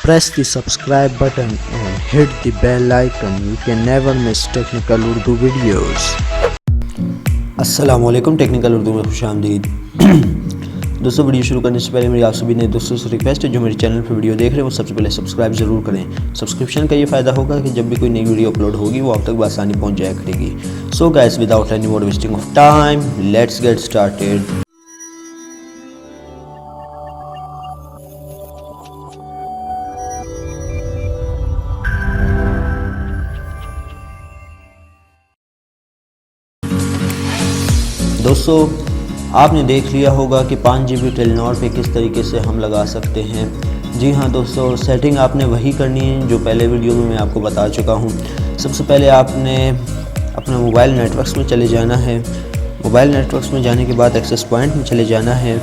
Press the subscribe button and hit the bell icon. You can never miss technical Urdu videos. अस्सलामुअलैकुम, technical Urdu में खुशामदीद। दोस्तों, video शुरू करने से पहले मेरी आप सभी ने दोस्तों से रिक्वेस्ट है, जो मेरे चैनल पर वीडियो देख रहे हैं वो सबसे पहले सब्सक्राइब ज़रूर करें। सब्सक्रिप्शन का ये फ़ायदा होगा कि जब भी कोई नई वीडियो अपलोड होगी वो आप तक बआसानी पहुंच जाया करेगी। So guys, without any more wasting of time, let's get started. दोस्तों, आपने देख लिया होगा कि 5 GB टेलीनॉर पे किस तरीके से हम लगा सकते हैं। जी हाँ दोस्तों, सेटिंग आपने वही करनी है जो पहले वीडियो में मैं आपको बता चुका हूँ। सबसे पहले आपने अपने मोबाइल नेटवर्क्स में चले जाना है। मोबाइल नेटवर्क्स में जाने के बाद एक्सेस पॉइंट में चले जाना है।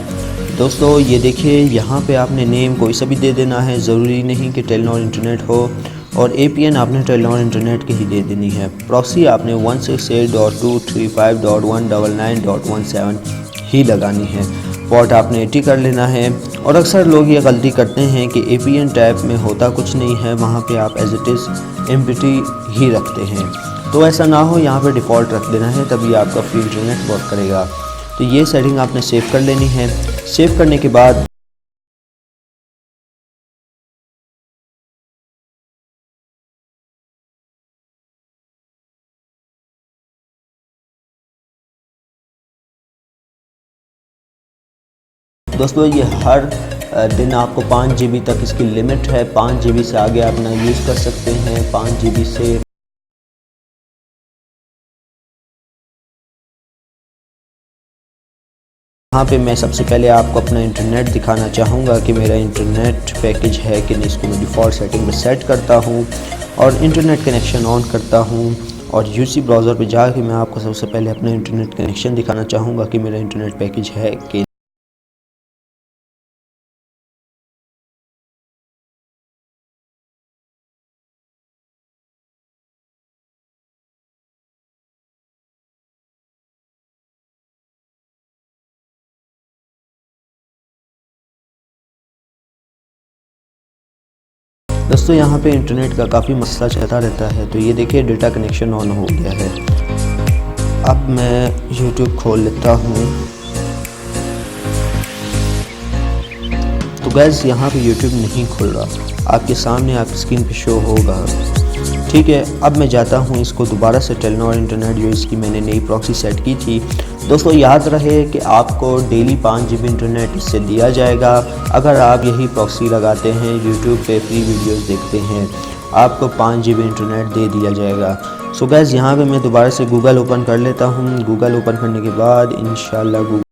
दोस्तों, ये देखिए, यहाँ पे आपने नेम कोई सा भी दे देना है, ज़रूरी नहीं कि टेलीनॉर इंटरनेट हो, और APN आपने टेलीनॉर इंटरनेट की ही दे देनी है। प्रॉक्सी आपने 168.235.199.17 ही लगानी है। पोर्ट आपने 80 कर लेना है। और अक्सर लोग ये गलती करते हैं कि APN टैब में होता कुछ नहीं है, वहाँ पे आप एज इट इज़ एम्प्टी ही रखते हैं। तो ऐसा ना हो, यहाँ पे डिफ़ॉल्ट रख देना है, तभी आपका फ्री इंटरनेट वर्क करेगा। तो ये सेटिंग आपने सेव कर लेनी है। सेव करने के बाद दोस्तों, ये हर दिन आपको 5 GB तक इसकी लिमिट है। 5 GB से आगे आप ना यूज़ कर सकते हैं। 5 GB से यहाँ पे मैं सबसे पहले आपको अपना इंटरनेट दिखाना चाहूँगा कि मेरा इंटरनेट पैकेज है कि नहीं। इसको मैं डिफ़ॉल्ट सेटिंग में सेट करता हूँ और इंटरनेट कनेक्शन ऑन करता हूँ। और UC ब्राउज़र पे जाके मैं आपको सबसे पहले अपना इंटरनेट कनेक्शन दिखाना चाहूँगा कि मेरा इंटरनेट पैकेज है कि दोस्तों, यहाँ पे इंटरनेट का काफ़ी मसला चलता रहता है। तो ये देखिए, डेटा कनेक्शन ऑन हो गया है। अब मैं YouTube खोल लेता हूँ। तो गैस, यहाँ पे YouTube नहीं खुल रहा, आपके सामने आपकी स्क्रीन पे शो होगा। ठीक है, अब मैं जाता हूँ इसको दोबारा से टेलीनॉर इंटरनेट, जो इसकी मैंने नई प्रॉक्सी सेट की थी। दोस्तों, याद रहे कि आपको डेली 5 GB इंटरनेट इससे दिया जाएगा। अगर आप यही प्रॉक्सी लगाते हैं, यूट्यूब पे फ्री वीडियोस देखते हैं, आपको 5 GB इंटरनेट दे दिया जाएगा। सो गाइस, यहाँ पे मैं दोबारा से गूगल ओपन कर लेता हूँ। गूगल ओपन करने के बाद इंशाल्लाह